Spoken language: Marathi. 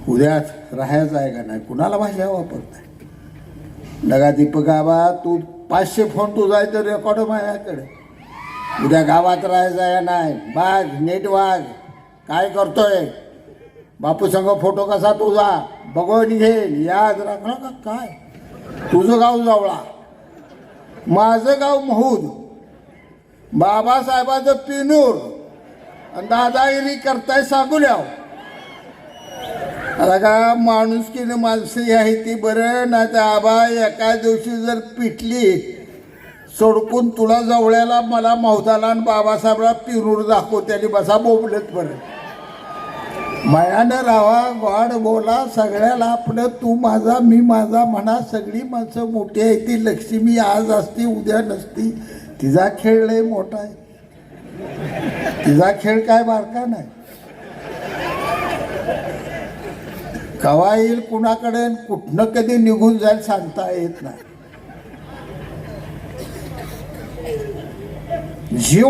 उद्याच राहायचं आहे का नाही, कुणाला भाषा वापरताय? लगा दीपक बाबा, तू 500 फोन तुझा आहे तर रेकॉर्ड माझ्याकडे. उद्या गावात राहायचं आहे का नाही, वाघ नीट वाघ, काय करतोय, बापू संग फोटो कसा तुझा बघून घेईल, याद राखणं का काय. तुझं गाव जवळा, माझं गाव महूद, बाबासाहेबाचं पिनूर, आणि दादागिरी करताय सांगूल्याव. आता का माणुसकीनं माणसं आहे ती बरं, ना तर आबा एका दिवशी जर पिटली सोडकून तुला जवळ्याला मला मौदाला आणि बाबासाहेबला पिरूर दाखव, त्याने बसा बोबलत बरं. मायानं राहा, गोड बोला, सगळ्याला आपलं तू माझा मी माझा म्हणा. सगळी माणसं मोठी आहे, ती लक्ष्मी आज असती उद्या नसती. तिचा खेळ लय मोठा आहे, तिचा खेळ काय बारका नाही. कवा येईल कुणाकडे कुठनं कधी निघून जाईल सांगता येत नाही. जीव